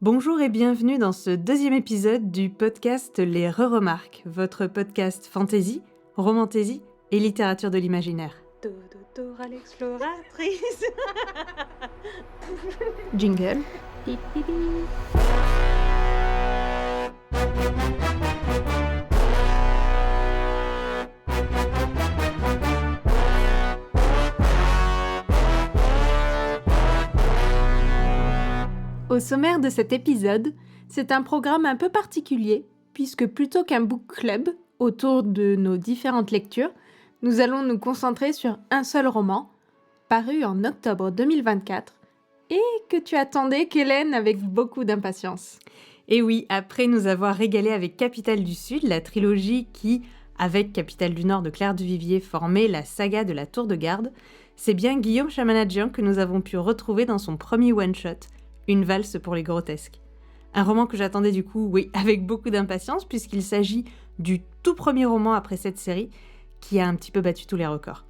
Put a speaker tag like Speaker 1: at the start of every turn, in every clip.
Speaker 1: Bonjour et bienvenue dans ce deuxième épisode du podcast Les Re-Remarques, votre podcast fantasy, romantaisie et littérature de l'imaginaire.
Speaker 2: Dora l'exploratrice.
Speaker 1: Jingle. Au sommaire de cet épisode, c'est un programme un peu particulier, puisque plutôt qu'un book club autour de nos différentes lectures, nous allons nous concentrer sur un seul roman, paru en octobre 2024, et que tu attendais, Kélène, avec beaucoup d'impatience. Et oui, après nous avoir régalé avec Capitale du Sud, la trilogie qui, avec Capitale du Nord de Claire Duvivier, formait la saga de la Tour de Garde, c'est bien Guillaume Chamanadjian que nous avons pu retrouver dans son premier one-shot, Une valse pour les grotesques. Un roman que j'attendais du coup, oui, avec beaucoup d'impatience, puisqu'il s'agit du tout premier roman après cette série, qui a un petit peu battu tous les records.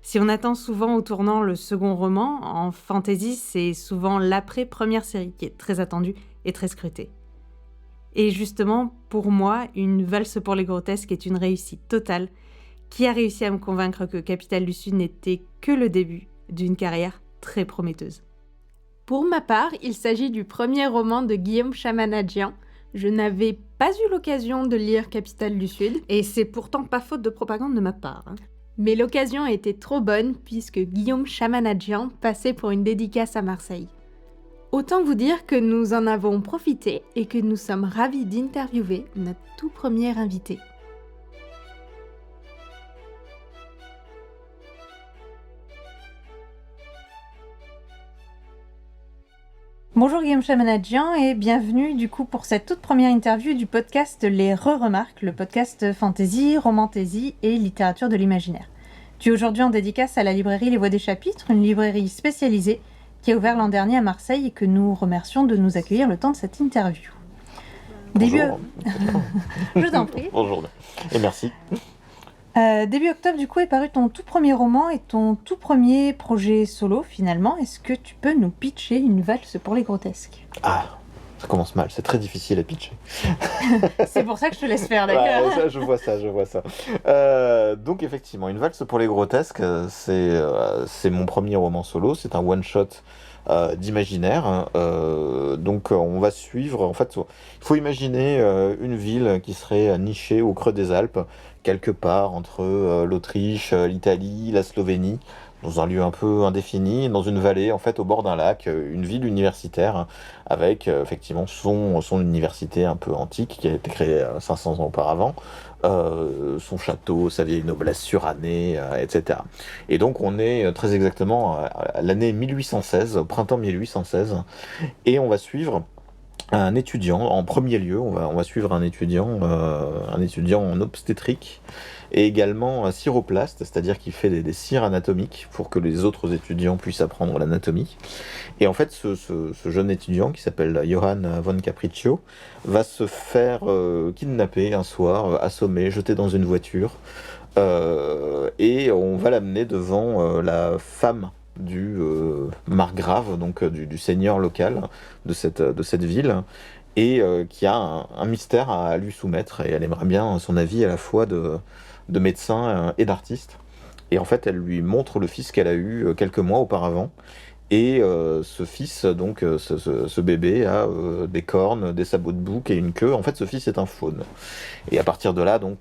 Speaker 1: Si on attend souvent au tournant le second roman, en fantasy, c'est souvent l'après-première série qui est très attendue et très scrutée. Et justement, pour moi, Une valse pour les grotesques est une réussite totale, qui a réussi à me convaincre que Capitale du Sud n'était que le début d'une carrière très prometteuse. Pour ma part, il s'agit du premier roman de Guillaume Chamanadjian. Je n'avais pas eu l'occasion de lire Capitale du Sud, et c'est pourtant pas faute de propagande de ma part. Mais l'occasion a été trop bonne puisque Guillaume Chamanadjian passait pour une dédicace à Marseille. Autant vous dire que nous en avons profité et que nous sommes ravis d'interviewer notre tout premier invité. Bonjour Guillaume Chamanadjian et bienvenue du coup pour cette toute première interview du podcast Les Re-Remarques, le podcast fantasy, romantaisie et littérature de l'imaginaire. Tu es aujourd'hui en dédicace à la librairie Les Voix des Chapitres, une librairie spécialisée qui a ouvert l'an dernier à Marseille et que nous remercions de nous accueillir le temps de cette interview.
Speaker 3: Bonjour.
Speaker 1: Je t'en prie.
Speaker 3: Bonjour et merci.
Speaker 1: Début octobre, du coup, est paru ton tout premier roman et ton tout premier projet solo, finalement. Est-ce que tu peux nous pitcher Une valse pour les grotesques ?
Speaker 3: Ah, ça commence mal, c'est très difficile à pitcher.
Speaker 1: C'est pour ça que je te laisse faire, d'accord ?
Speaker 3: Ouais, je vois ça. Donc effectivement, Une valse pour les grotesques, c'est mon premier roman solo, c'est un one-shot d'imaginaire. Donc on va suivre, en fait, il faut imaginer une ville qui serait nichée au creux des Alpes, quelque part entre l'Autriche, l'Italie, la Slovénie, dans un lieu un peu indéfini, dans une vallée, en fait, au bord d'un lac, une ville universitaire, avec effectivement son université un peu antique, qui a été créée 500 ans auparavant, son château, sa vieille noblesse surannée, etc. Et donc on est très exactement à l'année 1816, au printemps 1816, et on va suivre un étudiant, en premier lieu, on va suivre un étudiant en obstétrique et également un chiroplaste, c'est-à-dire qu'il fait des cires anatomiques pour que les autres étudiants puissent apprendre l'anatomie. Et en fait, ce jeune étudiant qui s'appelle Johann von Capriccio va se faire kidnapper un soir, assommer, jeter dans une voiture, et on va l'amener devant la femme du margrave, donc du seigneur local de cette ville, et qui a un mystère à lui soumettre, et elle aimerait bien son avis à la fois de médecin et d'artiste. Et en fait, elle lui montre le fils qu'elle a eu quelques mois auparavant, et ce fils, donc ce bébé, a des cornes, des sabots de bouc et une queue. En fait, ce fils est un faune. Et à partir de là, donc,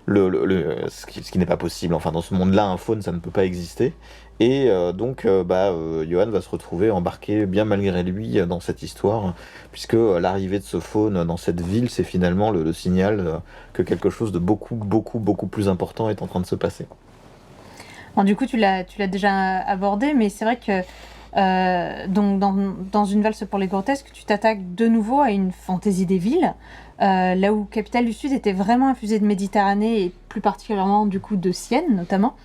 Speaker 3: ce qui n'est pas possible. Enfin, dans ce monde-là, un faune, ça ne peut pas exister. Et Johann va se retrouver embarqué, bien malgré lui, dans cette histoire, puisque l'arrivée de ce faune dans cette ville, c'est finalement le signal que quelque chose de beaucoup, beaucoup, beaucoup plus important est en train de se passer.
Speaker 1: Bon, du coup, tu l'as déjà abordé, mais c'est vrai que donc dans Une valse pour les grotesques, tu t'attaques de nouveau à une fantaisie des villes, là où Capitale du Sud était vraiment infusée de Méditerranée et plus particulièrement du coup de Sienne notamment.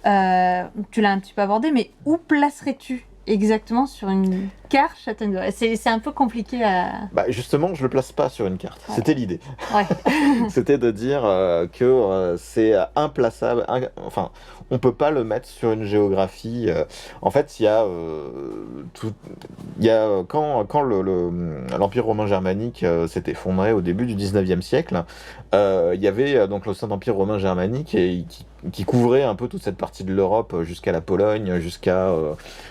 Speaker 1: Tu l'as un petit peu abordé, mais où placerais-tu exactement sur une car Châtellerault. C'est un peu compliqué à...
Speaker 3: Bah, justement, je le place pas sur une carte.
Speaker 1: Ouais.
Speaker 3: C'était l'idée.
Speaker 1: Ouais.
Speaker 3: C'était de dire que c'est implaçable. Enfin, on peut pas le mettre sur une géographie. En fait, quand l'Empire romain germanique s'est effondré au début du 19e siècle, il y avait donc le Saint-Empire romain germanique qui couvrait un peu toute cette partie de l'Europe jusqu'à la Pologne,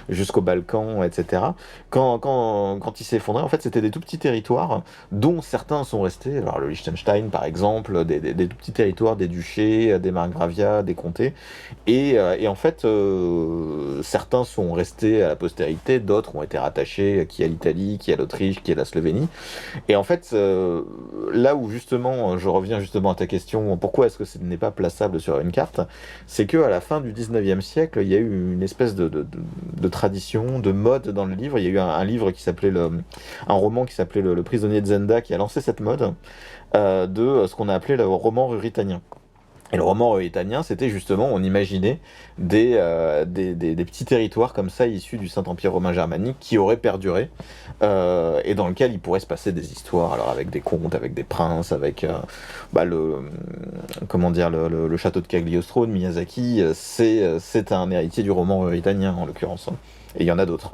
Speaker 3: jusqu'aux Balkans, etc. Quand il s'est effondré, en fait, c'était des tout petits territoires dont certains sont restés. Alors le Liechtenstein, par exemple, des tout petits territoires, des duchés, des margravias, des comtés. Et en fait, certains sont restés à la postérité, d'autres ont été rattachés, qui à l'Italie, qui à l'Autriche, qui à la Slovénie. Et en fait, là où justement, je reviens justement à ta question, pourquoi est-ce que ce n'est pas plaçable sur une carte, c'est qu'à la fin du 19e siècle, il y a eu une espèce de tradition, de mode dans le livre. Il y a eu un livre qui s'appelait un roman qui s'appelait Le prisonnier de Zenda qui a lancé cette mode de ce qu'on a appelé le roman ruritanien. Et le roman ruritannien, c'était justement, on imaginait des petits territoires comme ça, issus du Saint-Empire romain germanique, qui auraient perduré, et dans lequel il pourrait se passer des histoires, alors avec des contes, avec des princes, avec le château de Cagliostro de Miyazaki, c'est un héritier du roman ruritannien, en l'occurrence. Et il y en a d'autres.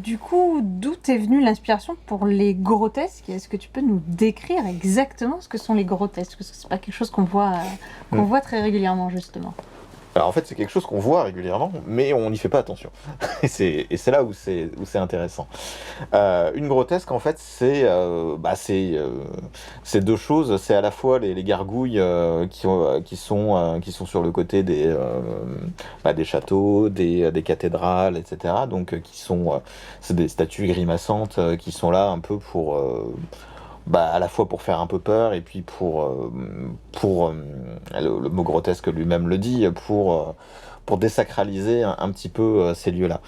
Speaker 1: Du coup, d'où est venue l'inspiration pour les grotesques? Est-ce que tu peux nous décrire exactement ce que sont les grotesques? Parce que c'est pas quelque chose qu'on voit très régulièrement, justement.
Speaker 3: Alors en fait, c'est quelque chose qu'on voit régulièrement, mais on n'y fait pas attention. Et c'est là où c'est intéressant. Une grotesque, en fait, c'est deux choses. C'est à la fois les gargouilles qui sont sur le côté des châteaux, des cathédrales, etc. Donc c'est des statues grimaçantes qui sont là un peu pour à la fois pour faire un peu peur et puis le mot grotesque lui-même le dit, pour désacraliser un petit peu ces lieux-là.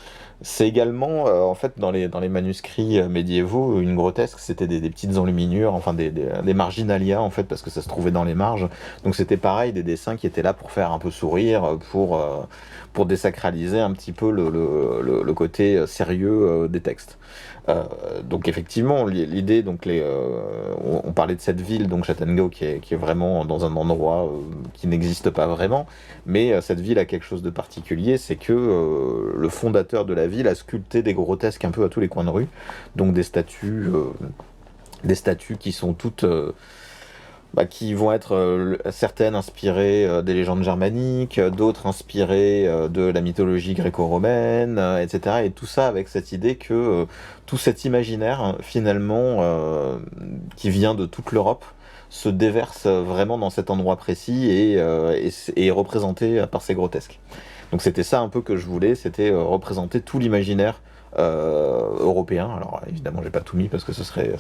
Speaker 3: C'est également, en fait, dans les manuscrits médiévaux, une grotesque, c'était des petites enluminures, enfin des marginalia, en fait, parce que ça se trouvait dans les marges. Donc c'était pareil, des dessins qui étaient là pour faire un peu sourire, pour désacraliser un petit peu le côté sérieux des textes. Donc effectivement, l'idée, donc on parlait de cette ville, donc Châtellerault, qui est vraiment dans un endroit qui n'existe pas vraiment, mais cette ville a quelque chose de particulier, c'est que le fondateur de la ville a sculpté des grotesques un peu à tous les coins de rue, donc des statues qui sont toutes qui vont être certaines inspirées des légendes germaniques, d'autres inspirées de la mythologie gréco-romaine, etc. Et tout ça avec cette idée que tout cet imaginaire, finalement, qui vient de toute l'Europe, se déverse vraiment dans cet endroit précis et est représenté par ces grotesques. Donc c'était ça un peu que je voulais, c'était représenter tout l'imaginaire européen. Alors évidemment j'ai pas tout mis parce que ce serait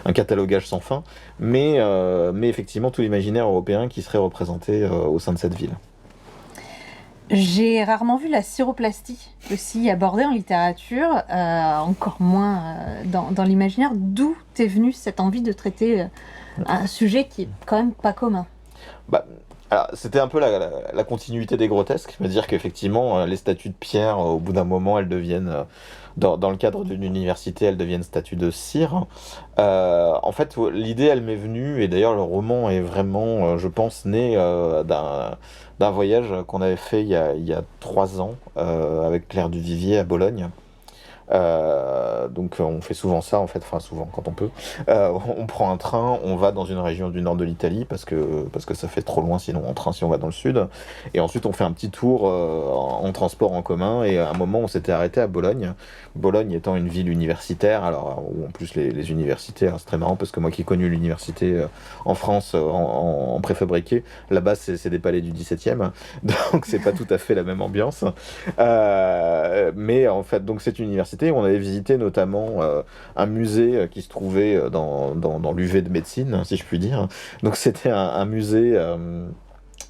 Speaker 3: un catalogage sans fin, mais effectivement tout l'imaginaire européen qui serait représenté au sein de cette ville.
Speaker 1: J'ai rarement vu la syroplastie aussi abordée en littérature, encore moins dans l'imaginaire. D'où est venue cette envie de traiter un sujet qui est quand même pas commun?
Speaker 3: Alors, c'était un peu la continuité des grotesques, c'est-à-dire qu'effectivement, les statues de pierre, au bout d'un moment, elles deviennent, dans le cadre d'une université, elles deviennent statues de cire. En fait, l'idée, elle m'est venue, et d'ailleurs, le roman est vraiment, je pense, né d'un voyage qu'on avait fait il y a 3 ans, avec Claire Duvivier à Bologne. Donc on fait souvent ça en fait, enfin souvent quand on peut. On prend un train, on va dans une région du nord de l'Italie parce que ça fait trop loin sinon en train si on va dans le sud. Et ensuite on fait un petit tour en transport en commun. Et à un moment on s'était arrêté à Bologne. Bologne étant une ville universitaire, alors où en plus les universités, c'est très marrant parce que moi qui ai connu l'université en France en préfabriqué, là-bas c'est des palais du 17e, donc c'est pas tout à fait la même ambiance. Mais en fait donc c'est une université. On avait visité notamment un musée qui se trouvait dans l'UV de médecine, si je puis dire. Donc c'était un musée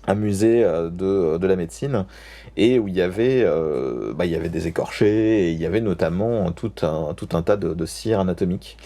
Speaker 3: de la médecine et où il y avait des écorchés et il y avait notamment tout un tas de cires anatomiques.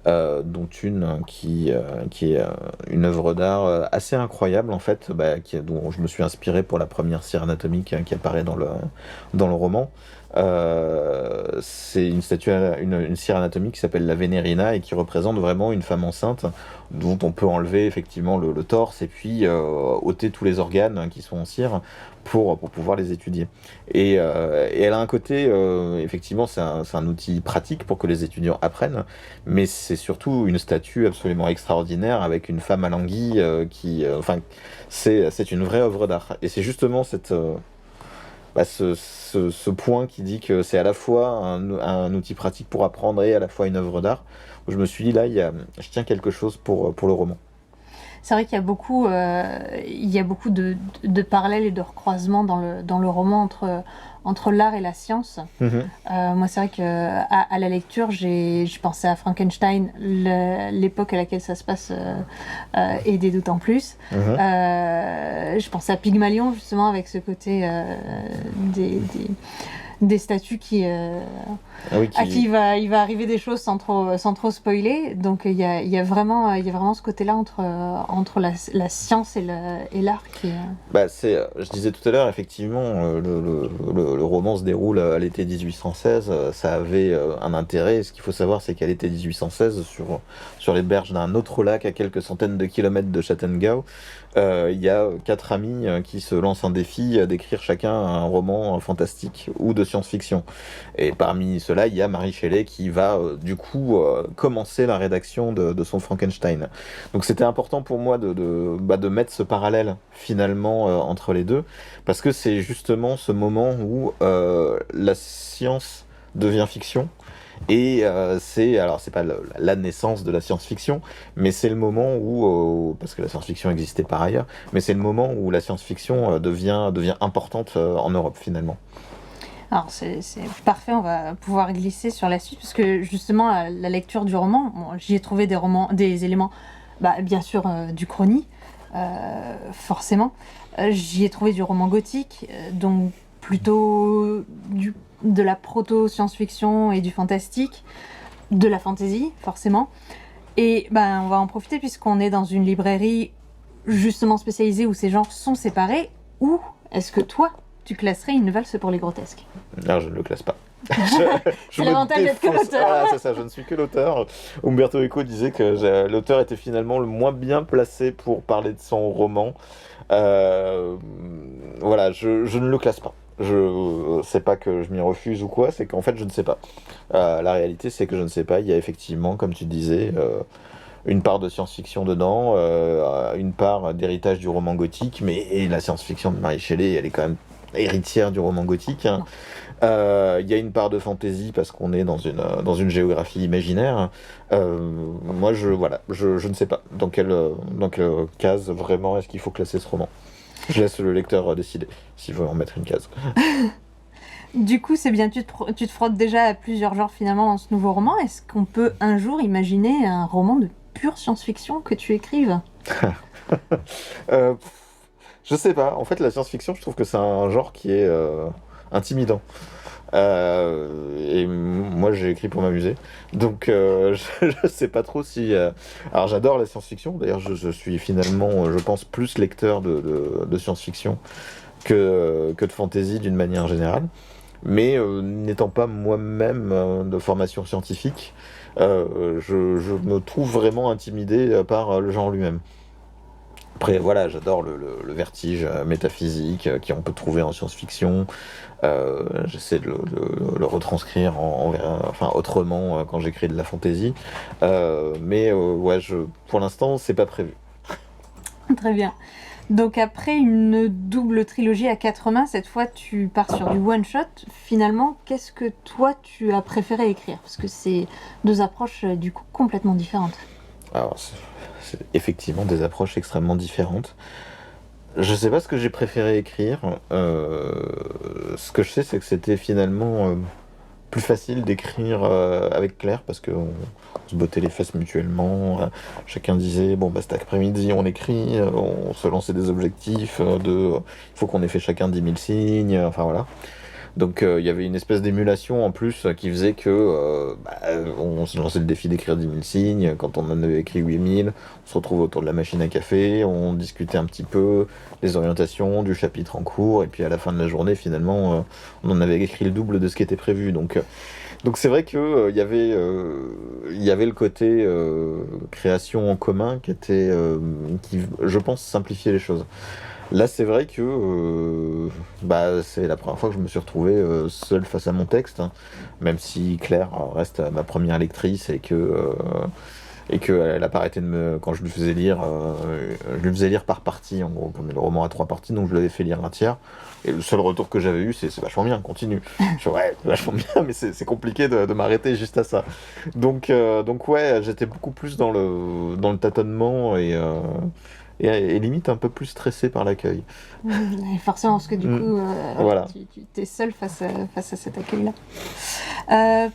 Speaker 3: Dont une qui est une œuvre d'art assez incroyable en fait, dont je me suis inspiré pour la première cire anatomique qui apparaît dans le roman. C'est une statue, une cire anatomique qui s'appelle la Vénérina et qui représente vraiment une femme enceinte dont on peut enlever effectivement le torse et puis ôter tous les organes qui sont en cire pour pouvoir les étudier. Et elle a un côté, effectivement, c'est un outil pratique pour que les étudiants apprennent, mais c'est surtout une statue absolument extraordinaire avec une femme alanguie enfin, c'est une vraie œuvre d'art. Et c'est justement ce point qui dit que c'est à la fois un outil pratique pour apprendre et à la fois une œuvre d'art, où je me suis dit, là, je tiens quelque chose pour le roman.
Speaker 1: C'est vrai qu'il y a beaucoup de parallèles et de recroisements dans le roman entre l'art et la science. Moi, c'est vrai à la lecture, je pensais à Frankenstein, l'époque à laquelle ça se passe aidait d'autant plus. Je pensais à Pygmalion, justement, avec ce côté des statues à qui il va arriver des choses sans trop spoiler. Donc il y a vraiment ce côté-là entre la science et l'art qui est...
Speaker 3: Je disais tout à l'heure, effectivement, le roman se déroule à l'été 1816. Ça avait un intérêt. Ce qu'il faut savoir, c'est qu'à l'été 1816, sur les berges d'un autre lac à quelques centaines de kilomètres de Château-Gau, il y a 4 amis qui se lancent un défi d'écrire chacun un roman fantastique ou de science-fiction. Et parmi ceux-là, il y a Mary Shelley qui va du coup commencer la rédaction de son Frankenstein. Donc c'était important pour moi de mettre ce parallèle finalement entre les deux, parce que c'est justement ce moment où la science devient fiction. Et c'est pas la naissance de la science-fiction, mais c'est le moment où, parce que la science-fiction existait par ailleurs, mais c'est le moment où la science-fiction devient importante en Europe finalement.
Speaker 1: Alors c'est parfait, on va pouvoir glisser sur la suite, parce que justement la lecture du roman, j'y ai trouvé des éléments, bien sûr du chrony, forcément. J'y ai trouvé du roman gothique, donc plutôt de la proto-science-fiction et du fantastique, de la fantasy, forcément. Et on va en profiter puisqu'on est dans une librairie justement spécialisée où ces genres sont séparés. Où est-ce que toi, tu classerais Une valse pour les grotesques ?
Speaker 3: Non, je ne le classe pas.
Speaker 1: C'est l'avantage d'être que l'auteur.
Speaker 3: Ah, c'est ça, je ne suis que l'auteur. Umberto Eco disait que l'auteur était finalement le moins bien placé pour parler de son roman. Voilà, je ne le classe pas. C'est pas que je m'y refuse ou quoi, c'est qu'en fait je ne sais pas. La réalité c'est que je ne sais pas. Il y a effectivement, comme tu disais, une part de science-fiction dedans, une part d'héritage du roman gothique, mais la science-fiction de Mary Shelley, elle est quand même héritière du roman gothique. Il y a une part de fantaisie parce qu'on est dans une géographie imaginaire. Moi, je ne sais pas dans quelle case vraiment est-ce qu'il faut classer ce roman. Je laisse le lecteur décider s'il veut en mettre une case.
Speaker 1: Du coup, c'est bien, tu te frottes déjà à plusieurs genres finalement dans ce nouveau roman. Est-ce qu'on peut un jour imaginer un roman de pure science-fiction que tu écrives ?
Speaker 3: Je sais pas. En fait, la science-fiction, je trouve que c'est un genre qui est intimidant. Et moi j'ai écrit pour m'amuser, donc je sais pas trop si alors j'adore la science-fiction, d'ailleurs je suis finalement je pense plus lecteur de science-fiction que de fantasy d'une manière générale, mais n'étant pas moi-même de formation scientifique, je me trouve vraiment intimidé par le genre lui-même. Après, voilà, j'adore le vertige métaphysique qu'on peut trouver en science-fiction. J'essaie de le retranscrire autrement quand j'écris de la fantasy. Pour l'instant, c'est pas prévu.
Speaker 1: Très bien. Donc après une double trilogie à 4 mains, cette fois tu pars sur du one-shot. Finalement, qu'est-ce que toi tu as préféré écrire ? Parce que c'est deux approches du coup complètement différentes.
Speaker 3: Alors, c'est effectivement des approches extrêmement différentes. Je sais pas ce que j'ai préféré écrire. Ce que je sais, c'est que c'était finalement plus facile d'écrire avec Claire parce qu'on se bottait les fesses mutuellement. Chacun disait bon cet après-midi on écrit, on se lançait des objectifs il faut qu'on ait fait chacun 10 000 signes. Enfin voilà. Donc il y avait une espèce d'émulation en plus qui faisait que on se lançait le défi d'écrire 10 000 signes. Quand on en avait écrit 8 000, on se retrouve autour de la machine à café, on discutait un petit peu des orientations du chapitre en cours, et puis à la fin de la journée, finalement, on en avait écrit le double de ce qui était prévu. Donc c'est vrai que il y avait le côté création en commun qui, je pense, simplifiait les choses. Là, c'est vrai que c'est la première fois que je me suis retrouvé seul face à mon texte, hein, même si Claire reste ma première lectrice et qu'elle a pas arrêté quand je lui faisais lire par partie, en gros, comme le roman a 3 parties, donc je l'avais fait lire un tiers. Et le seul retour que j'avais eu, c'est vachement bien, continue. Je fais, ouais, c'est vachement bien, mais c'est compliqué de m'arrêter juste à ça. Donc ouais, j'étais beaucoup plus dans le tâtonnement et limite un peu plus stressé par l'accueil.
Speaker 1: Et forcément, parce que du coup,
Speaker 3: Voilà.
Speaker 1: tu es seul face à cet accueil-là.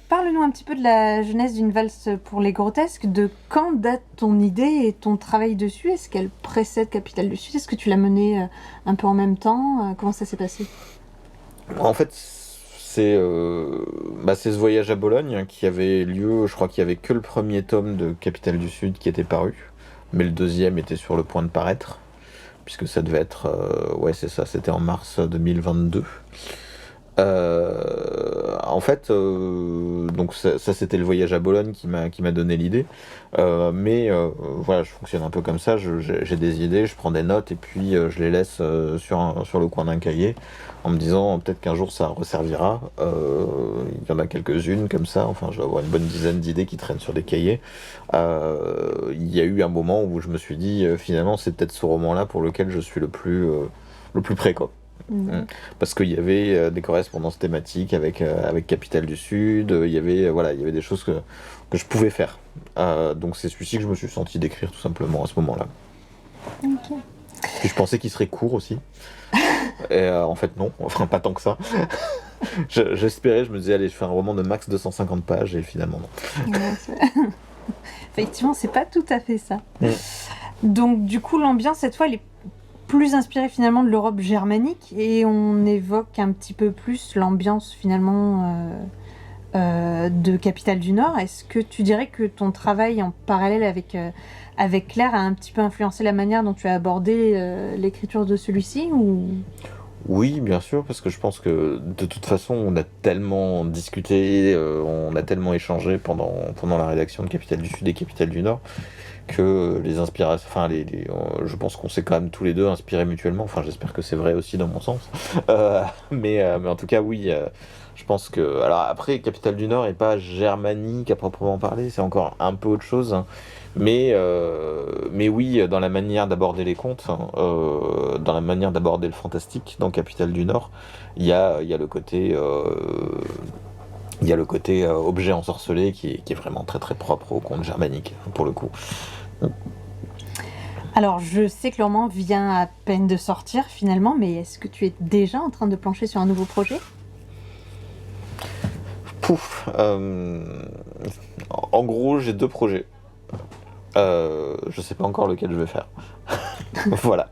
Speaker 1: Parle-nous un petit peu de la genèse d'une valse pour les grotesques. De quand date ton idée et ton travail dessus? Est-ce qu'elle précède Capitale du Sud? Est-ce que tu l'as menée un peu en même temps? Comment ça s'est passé?
Speaker 3: En fait, c'est ce voyage à Bologne qui avait lieu, je crois qu'il y avait que le premier tome de Capitale du Sud qui était paru, mais le deuxième était sur le point de paraître, puisque ça devait être, ouais c'est ça, c'était en mars 2022. En fait, donc ça c'était le voyage à Bologne qui m'a donné l'idée. Mais voilà, je fonctionne un peu comme ça. J'ai des idées, je prends des notes et puis je les laisse sur le coin d'un cahier en me disant peut-être qu'un jour ça resservira. Il y en a quelques-unes comme ça. Enfin, je vais avoir une bonne dizaine d'idées qui traînent sur des cahiers. Il y a eu un moment où je me suis dit finalement c'est peut-être ce roman-là pour lequel je suis le plus près, quoi. Parce qu'il y avait des correspondances thématiques avec Capitale du Sud, il y avait des choses que je pouvais faire. Donc c'est celui-ci que je me suis senti d'écrire tout simplement à ce moment-là.
Speaker 1: Ok.
Speaker 3: Puis je pensais qu'il serait court aussi. Et en fait non, enfin pas tant que ça. J'espérais, je me disais allez je fais un roman de max 250 pages et finalement non.
Speaker 1: Ouais, effectivement, c'est pas tout à fait ça. Donc du coup, l'ambiance cette fois, elle est plus inspirée finalement de l'Europe germanique et on évoque un petit peu plus l'ambiance finalement de Capitale du Nord. Est-ce que tu dirais que ton travail en parallèle avec Claire a un petit peu influencé la manière dont tu as abordé l'écriture de celui-ci ou...
Speaker 3: Oui, bien sûr, parce que je pense que de toute façon, on a tellement discuté, on a tellement échangé pendant la rédaction de Capitale du Sud et Capitale du Nord, que les inspirations, enfin, je pense qu'on s'est quand même tous les deux inspirés mutuellement. Enfin, j'espère que c'est vrai aussi dans mon sens. Mais en tout cas, oui, je pense que. Alors après, Capitale du Nord est pas germanique à proprement parler, c'est encore un peu autre chose, hein. Mais oui, dans la manière d'aborder les contes, hein, dans la manière d'aborder le fantastique dans Capitale du Nord, il y a le côté. Il y a le côté objet ensorcelé qui est vraiment très très propre au conte germanique, pour le coup.
Speaker 1: Alors, je sais que le roman vient à peine de sortir finalement, mais est-ce que tu es déjà en train de plancher sur un nouveau projet?
Speaker 3: Pouf. En gros, j'ai 2 projets. Je sais pas encore lequel je vais faire. Voilà.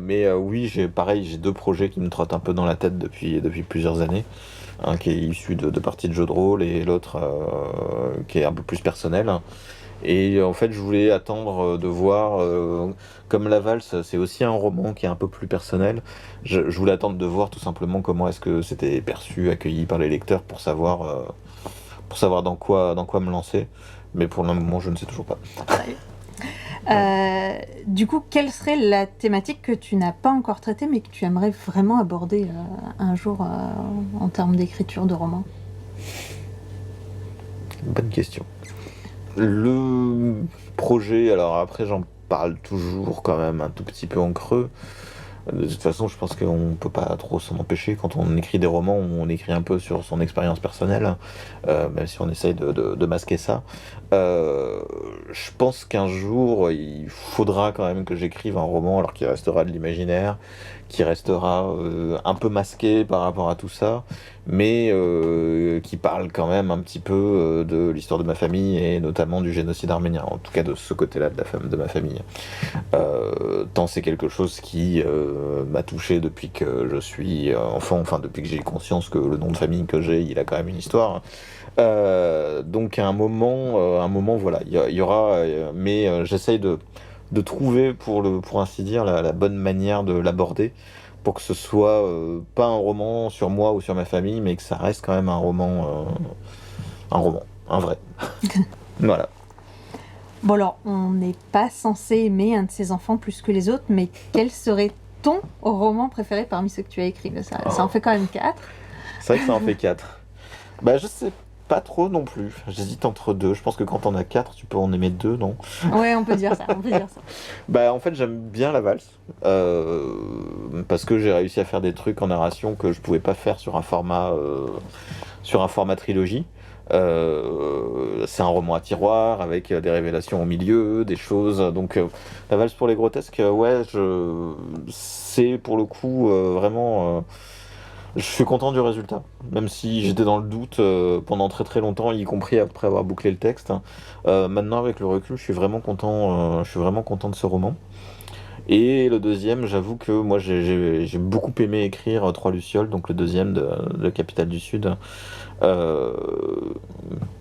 Speaker 3: Mais oui, j'ai 2 projets qui me trottent un peu dans la tête depuis plusieurs années. Un qui est issu de parties de jeux de rôle et l'autre qui est un peu plus personnel. Et en fait, je voulais attendre de voir, comme La Valse, c'est aussi un roman qui est un peu plus personnel. Je voulais attendre de voir tout simplement comment est-ce que c'était perçu, accueilli par les lecteurs pour savoir dans quoi me lancer. Mais pour le moment, je ne sais toujours pas.
Speaker 1: Du coup, quelle serait la thématique que tu n'as pas encore traitée mais que tu aimerais vraiment aborder un jour en termes d'écriture de roman?
Speaker 3: Bonne question. Le projet, alors après j'en parle toujours quand même un tout petit peu en creux. De toute façon, je pense qu'on peut pas trop s'en empêcher. Quand on écrit des romans, on écrit un peu sur son expérience personnelle, même si on essaye de masquer ça. Je pense qu'un jour, il faudra quand même que j'écrive un roman, alors qu'il restera de l'imaginaire, qui restera un peu masqué par rapport à tout ça, mais qui parle quand même un petit peu de l'histoire de ma famille et notamment du génocide arménien, en tout cas de ce côté-là de ma famille. Tant c'est quelque chose qui m'a touché depuis que je suis enfant, enfin depuis que j'ai conscience que le nom de famille que j'ai, il a quand même une histoire. Donc à un moment, voilà, il y aura, mais j'essaye de trouver, pour ainsi dire, la bonne manière de l'aborder, pour que ce soit pas un roman sur moi ou sur ma famille, mais que ça reste quand même un vrai. Voilà.
Speaker 1: Bon alors, on n'est pas censé aimer un de ses enfants plus que les autres, mais quel serait ton roman préféré parmi ceux que tu as écrits? Ça en fait quand même 4.
Speaker 3: C'est vrai que ça en fait 4. Bah je sais pas trop non plus. J'hésite entre 2. Je pense que quand on a 4, tu peux en aimer 2, non?
Speaker 1: Ouais, on peut dire ça.
Speaker 3: Bah en fait j'aime bien la valse. Parce que j'ai réussi à faire des trucs en narration que je pouvais pas faire sur un format trilogie. C'est un roman à tiroir avec des révélations au milieu, des choses. Donc la valse pour les grotesques, ouais, c'est pour le coup vraiment. Je suis content du résultat, même si j'étais dans le doute pendant très très longtemps, y compris après avoir bouclé le texte. Maintenant, avec le recul, je suis vraiment content. Je suis vraiment content de ce roman. Et le deuxième, j'avoue que moi j'ai beaucoup aimé écrire Trois Lucioles, donc le deuxième de Capitale du Sud. Euh,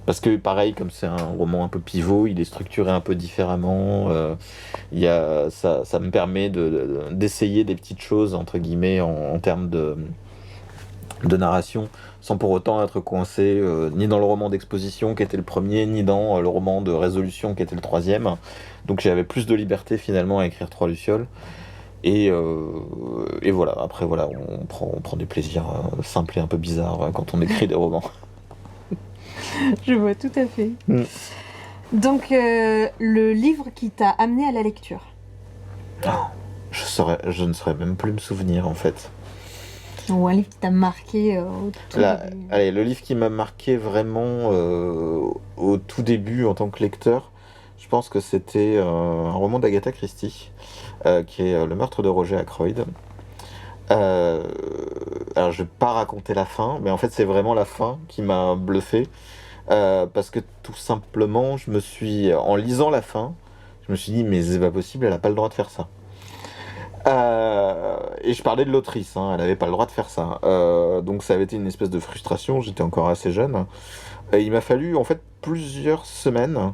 Speaker 3: Parce que pareil, comme c'est un roman un peu pivot, il est structuré un peu différemment. Ça me permet d'essayer des petites choses, entre guillemets, en termes de narration, sans pour autant être coincé ni dans le roman d'exposition qui était le premier, ni dans le roman de résolution qui était le troisième. Donc j'avais plus de liberté finalement à écrire Trois Lucioles. Et voilà, après voilà, on prend des plaisirs simples et un peu bizarres quand on écrit des romans.
Speaker 1: Je vois tout à fait.
Speaker 3: Mm.
Speaker 1: Donc, le livre qui t'a amené à la lecture?
Speaker 3: Je ne saurais même plus me souvenir en fait.
Speaker 1: Ou un livre qui t'a marqué au tout début?
Speaker 3: Allez, le livre qui m'a marqué vraiment au tout début en tant que lecteur, je pense que c'était un roman d'Agatha Christie, qui est Le meurtre de Roger Ackroyd. Alors je vais pas raconter la fin, mais en fait c'est vraiment la fin qui m'a bluffé, parce que tout simplement, en lisant la fin, je me suis dit mais c'est pas possible, elle a pas le droit de faire ça. Et je parlais de l'autrice, hein, elle avait pas le droit de faire ça. Donc ça avait été une espèce de frustration, j'étais encore assez jeune. Et il m'a fallu en fait plusieurs semaines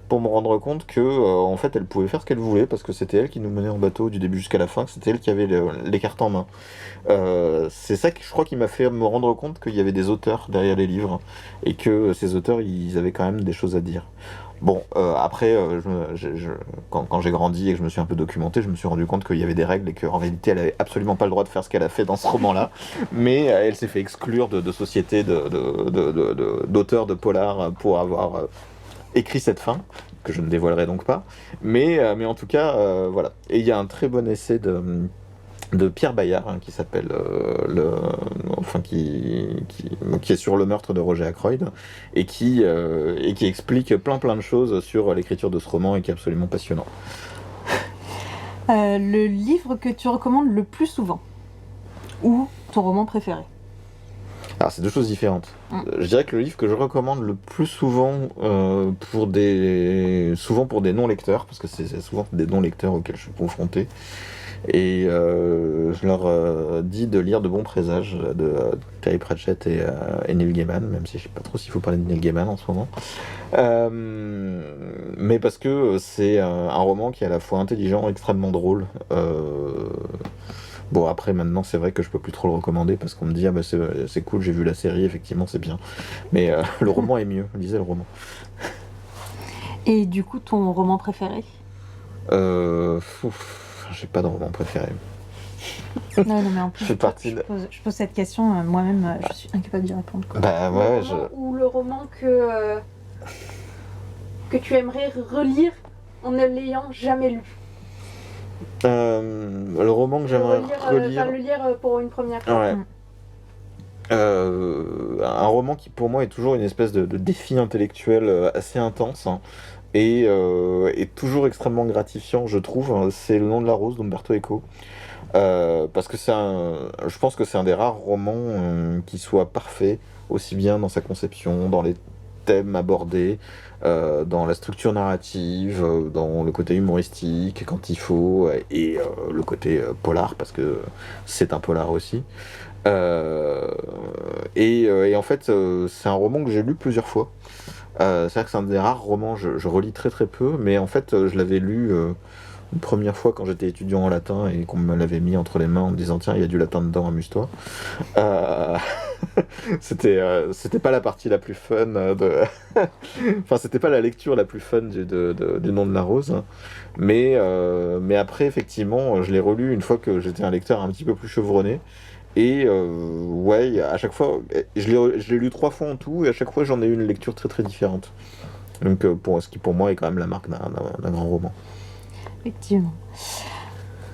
Speaker 3: pour me rendre compte que en fait elle pouvait faire ce qu'elle voulait, parce que c'était elle qui nous menait en bateau du début jusqu'à la fin, que c'était elle qui avait les cartes en main. C'est ça que je crois qui m'a fait me rendre compte qu'il y avait des auteurs derrière les livres, et que ces auteurs ils avaient quand même des choses à dire. Bon, après, quand j'ai grandi et que je me suis un peu documenté, je me suis rendu compte qu'il y avait des règles et qu'en réalité, elle avait absolument pas le droit de faire ce qu'elle a fait dans ce roman-là. Mais elle s'est fait exclure de sociétés d'auteurs de polar pour avoir écrit cette fin, que je ne dévoilerai donc pas. Mais en tout cas, voilà. Et il y a un très bon essai de Pierre Bayard, hein, qui s'appelle qui est sur le meurtre de Roger Ackroyd, et qui explique plein de choses sur l'écriture de ce roman, et qui est absolument passionnant.
Speaker 1: Le livre que tu recommandes le plus souvent, ou ton roman préféré?
Speaker 3: Alors c'est deux choses différentes. Je dirais que le livre que je recommande le plus souvent pour des non-lecteurs, parce que c'est souvent des non-lecteurs auxquels je suis confronté, et je leur dis de lire De Bons Présages de Terry Pratchett et Neil Gaiman, même si je sais pas trop s'il faut parler de Neil Gaiman en ce moment. Mais parce que c'est un roman qui est à la fois intelligent et extrêmement drôle. Bon, après maintenant c'est vrai que je peux plus trop le recommander, parce qu'on me dit ah bah c'est cool, j'ai vu la série, effectivement c'est bien, mais le roman est mieux, lisez le roman.
Speaker 1: Et du coup, ton roman préféré?
Speaker 3: J'ai pas de roman préféré.
Speaker 1: Non, mais en plus,
Speaker 3: Je
Speaker 1: pose cette question, moi-même, je suis incapable d'y répondre, quoi.
Speaker 3: Bah ouais,
Speaker 1: Ou le roman que tu aimerais relire en ne l'ayant jamais lu?
Speaker 3: Le roman que j'aimerais relire...
Speaker 1: le lire pour une première fois.
Speaker 3: Ouais. Un roman qui pour moi est toujours une espèce de défi intellectuel assez intense, hein, et toujours extrêmement gratifiant, je trouve, hein, c'est Le Nom de la Rose d'Umberto Eco. Parce que je pense que c'est un des rares romans qui soit parfait, aussi bien dans sa conception, dans les thèmes abordés, dans la structure narrative, dans le côté humoristique quand il faut, et le côté polar, parce que c'est un polar aussi. Euh, et en fait, c'est un roman que j'ai lu plusieurs fois. C'est vrai que c'est un des rares romans, je relis très très peu, mais en fait, je l'avais lu une première fois quand j'étais étudiant en latin et qu'on me l'avait mis entre les mains en me disant tiens, il y a du latin dedans, amuse-toi. Euh, c'était pas la partie la plus fun enfin, c'était pas la lecture la plus fun du Nom de la Rose. Mais après, effectivement, je l'ai relu une fois que j'étais un lecteur un petit peu plus chevronné. Et ouais, à chaque fois, je l'ai lu 3 fois en tout, et à chaque fois j'en ai eu une lecture très très différente. Donc ce qui pour moi est quand même la marque d'un grand roman.
Speaker 1: Effectivement.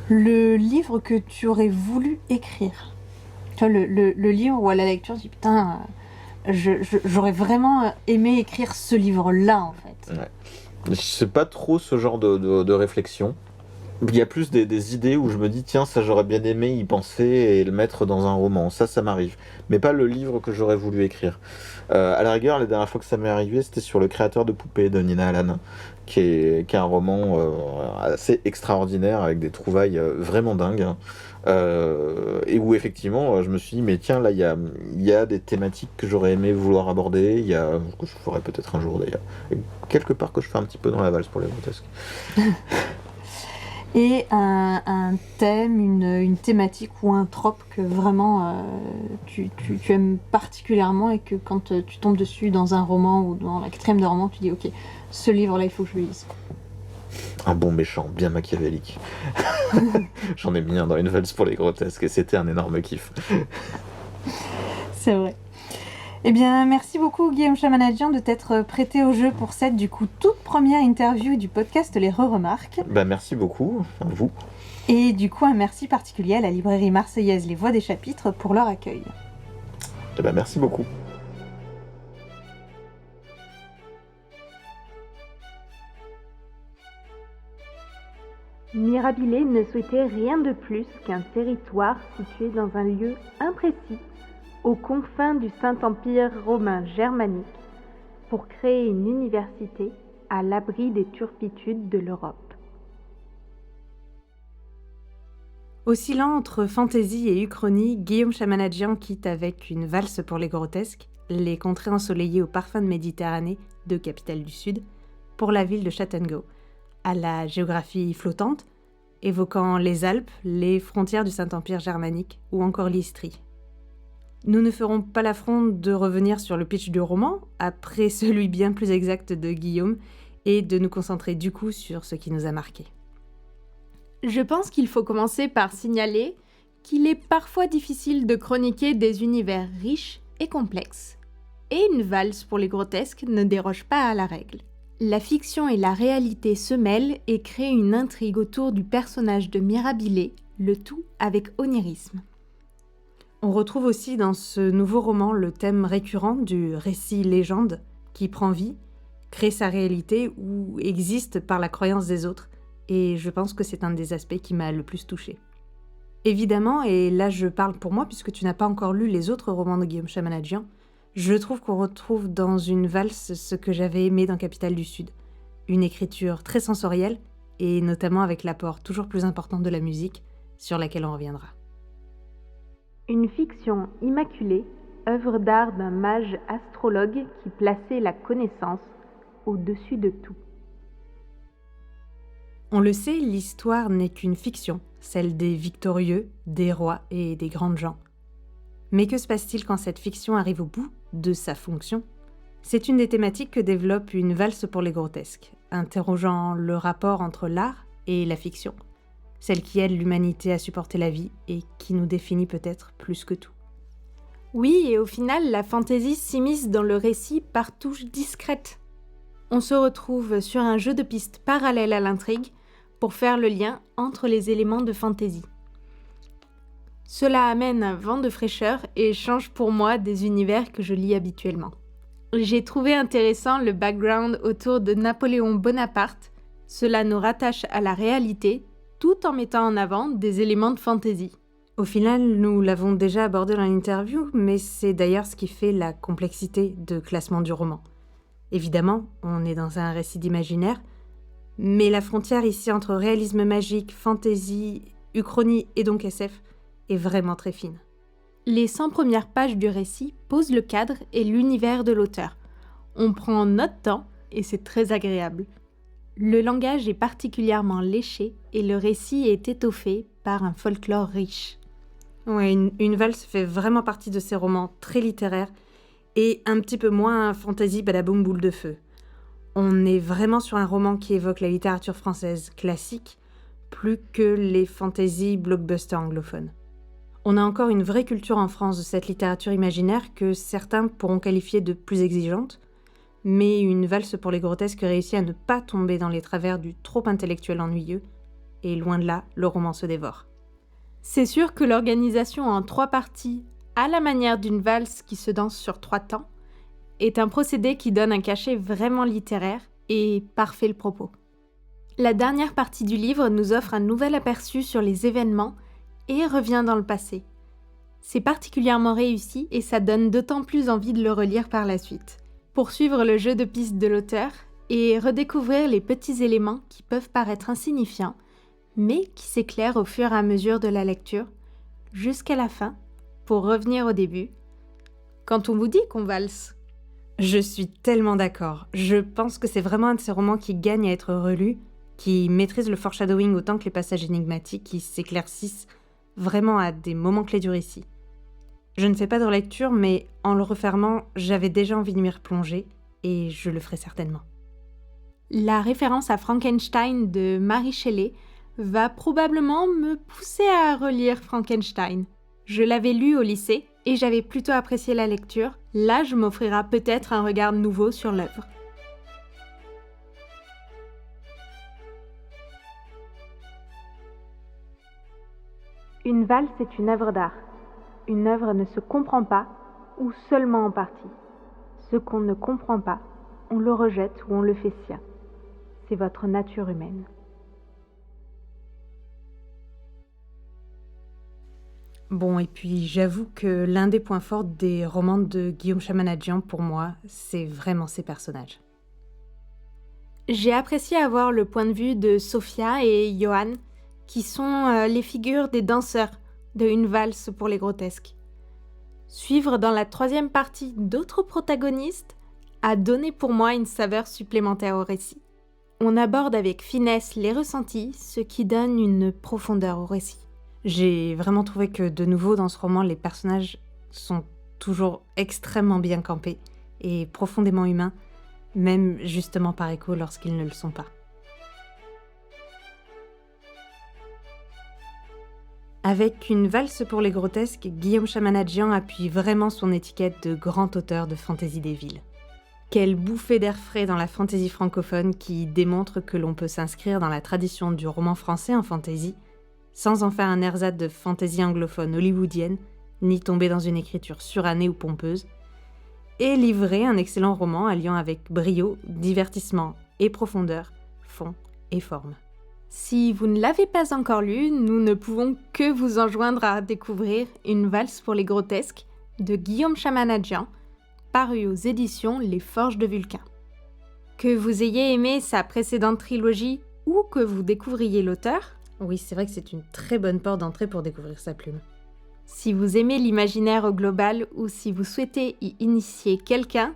Speaker 1: Le livre que tu aurais voulu écrire. Tu vois, le livre où à la lecture, je dis putain, j'aurais vraiment aimé écrire ce livre-là en fait.
Speaker 3: Ouais. Je sais pas trop ce genre de réflexion. Il y a plus des idées où je me dis, tiens, ça j'aurais bien aimé y penser et le mettre dans un roman. Ça m'arrive. Mais pas le livre que j'aurais voulu écrire. À la rigueur, la dernière fois que ça m'est arrivé, c'était sur Le Créateur de poupées de Nina Allan, qui est un roman assez extraordinaire avec des trouvailles vraiment dingues. Et où effectivement, je me suis dit, mais tiens, là, il y a des thématiques que j'aurais aimé vouloir aborder, que je ferai peut-être un jour d'ailleurs. Et quelque part que je fais un petit peu dans la valse pour les grotesques.
Speaker 1: Et un thème, une thématique ou un trope que vraiment tu aimes particulièrement et que quand tu tombes dessus dans un roman ou dans la quatrième de roman, tu dis ok, ce livre-là, il faut que je le lise.
Speaker 3: Un bon méchant, bien machiavélique. J'en ai mis un dans une valse pour les grotesques et c'était un énorme kiff.
Speaker 1: C'est vrai. Eh bien, merci beaucoup Guillaume Chamanadjian de t'être prêté au jeu pour cette, du coup, toute première interview du podcast Les Re-Remarques.
Speaker 3: Merci beaucoup, à vous.
Speaker 1: Et du coup, un merci particulier à la librairie marseillaise Les Voix des Chapitres pour leur accueil.
Speaker 3: Merci beaucoup.
Speaker 2: Mirabile ne souhaitait rien de plus qu'un territoire situé dans un lieu imprécis, aux confins du Saint-Empire romain germanique, pour créer une université à l'abri des turpitudes de l'Europe.
Speaker 1: Oscillant entre fantaisie et uchronie, Guillaume Chamanadjian quitte avec une valse pour les grotesques, les contrées ensoleillées au parfum de Méditerranée, deux capitales du Sud, pour la ville de Châtenois, à la géographie flottante, évoquant les Alpes, les frontières du Saint-Empire germanique ou encore l'Istrie. Nous ne ferons pas l'affront de revenir sur le pitch du roman, après celui bien plus exact de Guillaume, et de nous concentrer du coup sur ce qui nous a marqué. Je pense qu'il faut commencer par signaler qu'il est parfois difficile de chroniquer des univers riches et complexes. Et une valse pour les grotesques ne déroge pas à la règle. La fiction et la réalité se mêlent et créent une intrigue autour du personnage de Mirabile, le tout avec onirisme. On retrouve aussi dans ce nouveau roman le thème récurrent du récit légende qui prend vie, crée sa réalité ou existe par la croyance des autres, et je pense que c'est un des aspects qui m'a le plus touchée. Évidemment, et là je parle pour moi puisque tu n'as pas encore lu les autres romans de Guillaume Chamanadjian, je trouve qu'on retrouve dans une valse ce que j'avais aimé dans Capitale du Sud, une écriture très sensorielle et notamment avec l'apport toujours plus important de la musique sur laquelle on reviendra.
Speaker 2: Une fiction immaculée, œuvre d'art d'un mage astrologue qui plaçait la connaissance au-dessus de tout.
Speaker 1: On le sait, l'histoire n'est qu'une fiction, celle des victorieux, des rois et des grandes gens. Mais que se passe-t-il quand cette fiction arrive au bout de sa fonction ? C'est une des thématiques que développe une valse pour les grotesques, interrogeant le rapport entre l'art et la fiction, celle qui aide l'humanité à supporter la vie et qui nous définit peut-être plus que tout. Oui, et au final, la fantaisie s'immisce dans le récit par touches discrètes. On se retrouve sur un jeu de pistes parallèle à l'intrigue pour faire le lien entre les éléments de fantaisie. Cela amène un vent de fraîcheur et change pour moi des univers que je lis habituellement. J'ai trouvé intéressant le background autour de Napoléon Bonaparte. Cela nous rattache à la réalité, tout en mettant en avant des éléments de fantaisie.
Speaker 2: Au final, nous l'avons déjà abordé dans l'interview, mais c'est d'ailleurs ce qui fait la complexité de classement du roman. Évidemment, on est dans un récit d'imaginaire, mais la frontière ici entre réalisme magique, fantaisie, uchronie et donc SF est vraiment très fine.
Speaker 1: Les 100 premières pages du récit posent le cadre et l'univers de l'auteur. On prend notre temps et c'est très agréable. Le langage est particulièrement léché et le récit est étoffé par un folklore riche.
Speaker 2: Ouais, une valse fait vraiment partie de ces romans très littéraires et un petit peu moins fantasy badaboum boule de feu. On est vraiment sur un roman qui évoque la littérature française classique, plus que les fantasy blockbusters anglophones. On a encore une vraie culture en France de cette littérature imaginaire que certains pourront qualifier de plus exigeante, mais une valse pour les grotesques réussit à ne pas tomber dans les travers du trop intellectuel ennuyeux, et loin de là, le roman se dévore.
Speaker 1: C'est sûr que l'organisation en 3 parties, à la manière d'une valse qui se danse sur 3 temps, est un procédé qui donne un cachet vraiment littéraire et parfait le propos. La dernière partie du livre nous offre un nouvel aperçu sur les événements et revient dans le passé. C'est particulièrement réussi et ça donne d'autant plus envie de le relire par la suite. Poursuivre le jeu de piste de l'auteur et redécouvrir les petits éléments qui peuvent paraître insignifiants, mais qui s'éclairent au fur et à mesure de la lecture, jusqu'à la fin, pour revenir au début, quand on vous dit qu'on valse.
Speaker 2: Je suis tellement d'accord. Je pense que c'est vraiment un de ces romans qui gagne à être relu, qui maîtrise le foreshadowing autant que les passages énigmatiques qui s'éclaircissent vraiment à des moments clés du récit. Je ne fais pas de relecture, mais en le refermant, j'avais déjà envie de m'y replonger, et je le ferai certainement.
Speaker 1: La référence à Frankenstein de Mary Shelley va probablement me pousser à relire Frankenstein. Je l'avais lu au lycée et j'avais plutôt apprécié la lecture. L'âge m'offrira peut-être un regard nouveau sur l'œuvre.
Speaker 2: Une valse est une œuvre d'art. Une œuvre ne se comprend pas ou seulement en partie. Ce qu'on ne comprend pas, on le rejette ou on le fait sien. C'est votre nature humaine. Bon, et puis j'avoue que l'un des points forts des romans de Guillaume Chamanadjian, pour moi, c'est vraiment ses personnages.
Speaker 1: J'ai apprécié avoir le point de vue de Sophia et Johan, qui sont les figures des danseurs de Une valse pour les grotesques. Suivre dans la 3e partie d'autres protagonistes a donné pour moi une saveur supplémentaire au récit. On aborde avec finesse les ressentis, ce qui donne une profondeur au récit.
Speaker 2: J'ai vraiment trouvé que, de nouveau, dans ce roman, les personnages sont toujours extrêmement bien campés et profondément humains, même justement par écho lorsqu'ils ne le sont pas. Avec Une valse pour les grotesques, Guillaume Chamanadjian appuie vraiment son étiquette de grand auteur de fantaisie des villes. Quelle bouffée d'air frais dans la fantaisie francophone qui démontre que l'on peut s'inscrire dans la tradition du roman français en fantaisie, sans en faire un ersatz de fantaisie anglophone hollywoodienne, ni tomber dans une écriture surannée ou pompeuse, et livrer un excellent roman alliant avec brio, divertissement et profondeur, fond et forme.
Speaker 1: Si vous ne l'avez pas encore lu, nous ne pouvons que vous enjoindre à découvrir Une valse pour les grotesques de Guillaume Chamanadjian, paru aux éditions Les Forges de Vulcain. Que vous ayez aimé sa précédente trilogie ou que vous découvriez l'auteur,
Speaker 2: oui, c'est vrai que c'est une très bonne porte d'entrée pour découvrir sa plume.
Speaker 1: Si vous aimez l'imaginaire au global ou si vous souhaitez y initier quelqu'un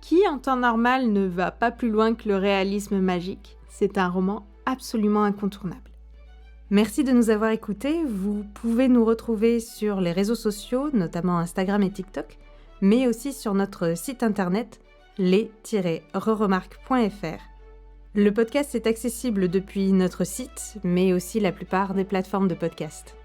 Speaker 1: qui, en temps normal, ne va pas plus loin que le réalisme magique, c'est un roman absolument incontournable.
Speaker 2: Merci de nous avoir écoutés. Vous pouvez nous retrouver sur les réseaux sociaux, notamment Instagram et TikTok, mais aussi sur notre site internet les-remarques.fr. Le podcast est accessible depuis notre site, mais aussi la plupart des plateformes de podcast.